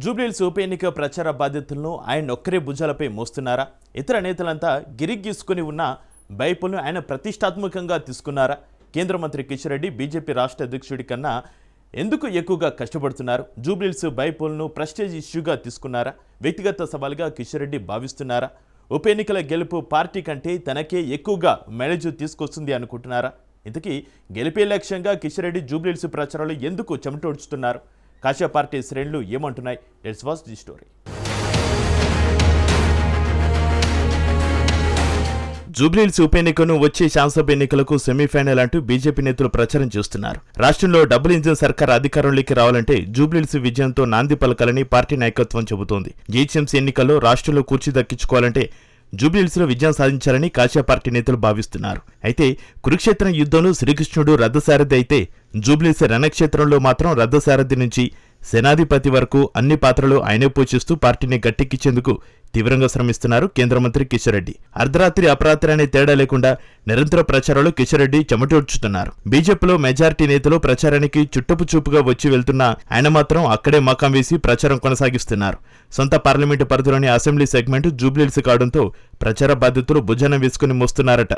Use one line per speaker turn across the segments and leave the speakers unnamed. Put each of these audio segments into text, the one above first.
జూబ్లీహిల్స్ ఉప ఎన్నిక ప్రచార బాధ్యతలను ఆయన ఒక్కరే భుజాలపై మోస్తున్నారా? ఇతర నేతలంతా గిరిగీసుకుని ఉన్న బైపోల్ను ఆయన ప్రతిష్టాత్మకంగా తీసుకున్నారా? కేంద్ర మంత్రి కిషన్ రెడ్డి బీజేపీ రాష్ట్ర అధ్యక్షుడి కన్నా ఎందుకు ఎక్కువగా కష్టపడుతున్నారు? జూబ్లీహిల్స్ బైపోల్ను ప్రెస్టేజ్ ఇష్యూగా తీసుకున్నారా? వ్యక్తిగత సవాలుగా కిషన్ రెడ్డి భావిస్తున్నారా? ఉప ఎన్నికల గెలుపు పార్టీ కంటే తనకే ఎక్కువగా మైలేజ్ తీసుకొస్తుంది అనుకుంటున్నారా? ఇంతకీ గెలిపే లక్ష్యంగా కిషన్ రెడ్డి జూబ్లీహిల్స్ ప్రచారంలో ఎందుకు చెమటోడ్చుతున్నారు? కాషాయ పార్టీ శ్రేణులు ఏమంటున్నాయి? Let's watch the story. Jubilee Hills ఉప ఎన్నికను వచ్చే శాసనసభ ఎన్నికలకు సెమీఫైనల్ అంటూ బీజేపీ నేతలు ప్రచారం చేస్తున్నారు. రాష్ట్రంలో డబుల్ ఇంజిన్ సర్కార్ అధికారంలోకి రావాలంటే జూబ్లీహిల్స్ విజయంతో నాంది పలకాలని పార్టీ నాయకత్వం చెబుతోంది. జీహెచ్ఎంసీ ఎన్నికల్లో రాష్ట్రంలో కుర్చీ దక్కించుకోవాలంటే జూబ్లీహిల్స్లో విజయం సాధించాలని కాషాయ పార్టీ నేతలు భావిస్తున్నారు. అయితే కురుక్షేత్రం యుద్ధంలో శ్రీకృష్ణుడు రథసారథి అయితే జూబ్లీహిల్స్ రణక్షేత్రంలో మాత్రం రథసారథి నుంచి సేనాధిపతి వరకు అన్ని పాత్రలు ఆయనే పోషిస్తూ పార్టీని గట్టెక్కించేందుకు తీవ్రంగా శ్రమిస్తున్నారు కేంద్ర మంత్రి కిషన్ రెడ్డి. అర్ధరాత్రి అపరాత్రి అనే తేడా లేకుండా నిరంతర ప్రచారంలో కిషన్ రెడ్డి చెమటోడ్చుతున్నారు. బీజేపీలో మెజారిటీ నేతలు ప్రచారానికి చుట్టపు చూపుగా వచ్చి వెళ్తున్నా ఆయన మాత్రం అక్కడే మకాం వేసి ప్రచారం కొనసాగిస్తున్నారు. సొంత పార్లమెంటు పరిధిలోని అసెంబ్లీ సెగ్మెంట్ జూబ్లీహిల్స్ కావడంతో ప్రచార బాధ్యతలు భుజాన వేసుకుని మోస్తున్నారట.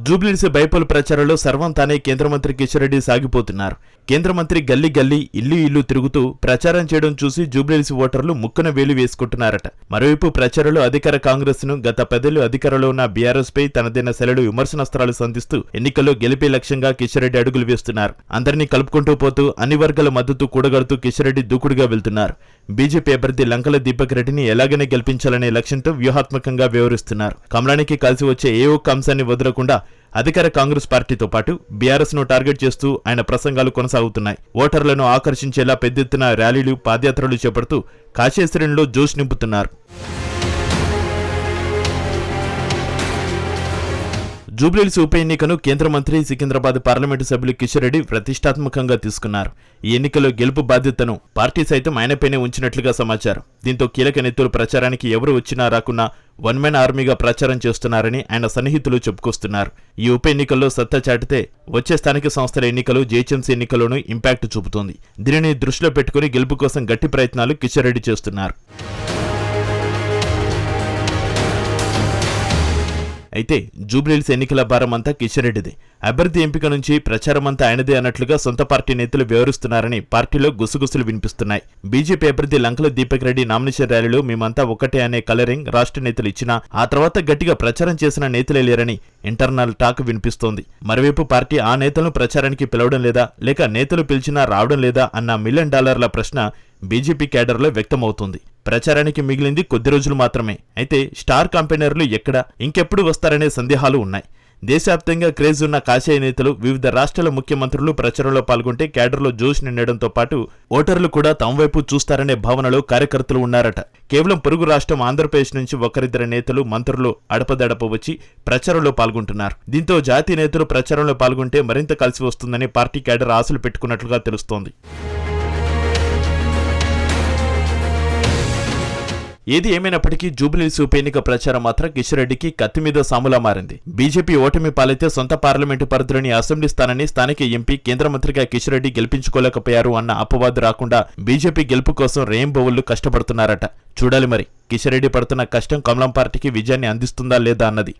జూబ్లీహిల్స్ బైపోల్ ప్రచారంలో సర్వం తానే కేంద్ర మంత్రి కిషన్ రెడ్డి సాగిపోతున్నారు. కేంద్ర మంత్రి గల్లీ గల్లీ ఇల్లు ఇల్లు తిరుగుతూ ప్రచారం చేయడం చూసి జూబ్లీహిల్స్ ఓటర్లు ముక్కున వేలు వేసుకుంటున్నారట. మరోవైపు ప్రచారంలో అధికార కాంగ్రెస్ ను గత 10 ఏళ్లు అధికారంలో ఉన్న బీఆర్ఎస్ పై తనదైన శైలిలో విమర్శనాస్త్రాలు సంధిస్తూ ఎన్నికల్లో గెలిపే లక్ష్యంగా కిషన్ రెడ్డి అడుగులు వేస్తున్నారు. అందరినీ కలుపుకుంటూ పోతూ అన్ని వర్గాల మద్దతు కూడగడుతూ కిషన్ రెడ్డి దూకుడుగా వెళ్తున్నారు. బీజేపీ అభ్యర్థి లంకల దీపక్ రెడ్డిని ఎలాగైనా గెలిపించాలనే లక్ష్యంతో వ్యూహాత్మకంగా వ్యవహరిస్తున్నారు. కమలానికి కలిసి వచ్చే ఏ ఒక్క అంశాన్ని వదలకుండా అధికార కాంగ్రెస్ పార్టీతో పాటు బీఆర్ఎస్ ను టార్గెట్ చేస్తూ ఆయన ప్రసంగాలు కొనసాగుతున్నాయి. ఓటర్లను ఆకర్షించేలా పెద్ద ఎత్తున ర్యాలీలు పాదయాత్రలు చేపడుతూ కాషాయ శ్రేణుల్లో జోష్ నింపుతున్నారు. జూబ్లీహిల్స్ ఉప ఎన్నికను కేంద్ర మంత్రి సికింద్రాబాద్ పార్లమెంటు సభ్యులు కిషన్ రెడ్డి ప్రతిష్టాత్మకంగా తీసుకున్నారు. ఈ ఎన్నికలో గెలుపు బాధ్యతను పార్టీ సైతం ఆయనపైనే ఉంచినట్లుగా సమాచారం. దీంతో కీలక నేతలు ప్రచారానికి ఎవరు వచ్చినా రాకున్నా వన్ మ్యాన్ ఆర్మీగా ప్రచారం చేస్తున్నారని ఆయన సన్నిహితులు చెప్పుకొస్తున్నారు. ఈ ఉప ఎన్నికల్లో సత్తా చాటితే వచ్చే స్థానిక సంస్థల ఎన్నికలు జీహెచ్ఎంసీ ఎన్నికల్లోనూ ఇంపాక్ట్ చూపుతోంది. దీనిని దృష్టిలో పెట్టుకుని గెలుపు కోసం గట్టి ప్రయత్నాలు కిషన్ రెడ్డి చేస్తున్నారు. అయితే జూబ్లీహిల్స్ ఎన్నికల భారం అంతా కిషన్ రెడ్డిదే. అభ్యర్థి ఎంపిక నుంచి ప్రచారమంతా ఆయనదే అన్నట్లుగా సొంత పార్టీ నేతలు వ్యవహరిస్తున్నారని పార్టీలో గుసగుసలు వినిపిస్తున్నాయి. బీజేపీ అభ్యర్థి లంకల దీపక్ రెడ్డి నామినేషన్ ర్యాలీలో మేమంతా ఒక్కటే అనే కలరింగ్ రాష్ట్ర నేతలు ఇచ్చినా ఆ తర్వాత గట్టిగా ప్రచారం చేసిన నేతలే లేరని ఇంటర్నల్ టాక్ వినిపిస్తోంది. మరోవైపు పార్టీ ఆ నేతలను ప్రచారానికి పిలవడం లేదా లేక నేతలు పిలిచినా రావడం లేదా అన్న $1 మిలియన్ ప్రశ్న బీజేపీ కేడర్లో వ్యక్తమవుతుంది. ప్రచారానికి మిగిలింది కొద్ది రోజులు మాత్రమే. అయితే స్టార్ క్యాంపెయినర్లు ఎక్కడ ఇంకెప్పుడు వస్తారనే సందేహాలు ఉన్నాయి. దేశవ్యాప్తంగా క్రేజ్ ఉన్న కాషాయ నేతలు వివిధ రాష్ట్రాల ముఖ్యమంత్రులు ప్రచారంలో పాల్గొంటే కేడర్లో జోష్ నిండడంతో పాటు ఓటర్లు కూడా తమ వైపు చూస్తారనే భావనలో కార్యకర్తలు ఉన్నారట. కేవలం పొరుగు రాష్ట్రం ఆంధ్రప్రదేశ్ నుంచి ఒకరిద్దరు నేతలు మంత్రులు అడపదడప వచ్చి ప్రచారంలో పాల్గొంటున్నారు. దీంతో జాతీయ నేతలు ప్రచారంలో పాల్గొంటే మరింత కలిసి వస్తుందని పార్టీ కేడర్ ఆశలు పెట్టుకున్నట్లుగా తెలుస్తోంది. ఏది ఏమైనప్పటికీ జూబ్లీహిల్స్ ఉప ఎన్నిక ప్రచారం మాత్రం కిషన్ రెడ్డికి కత్తి మీద సాములా మారింది. బీజేపీ ఓటమి పాలైతే సొంత పార్లమెంటు పరిధిలోని అసెంబ్లీ స్థానాన్ని స్థానిక ఎంపీ కేంద్ర మంత్రిగా కిషన్ రెడ్డి గెలిపించుకోలేకపోయారు అన్న అపవాదు రాకుండా బీజేపీ గెలుపు కోసం రేయింబవళ్లు కష్టపడుతున్నారట. చూడాలి మరి కిషన్ రెడ్డి పడుతున్న కష్టం కమలం పార్టీకి విజయాన్ని అందిస్తుందా లేదా అన్నది.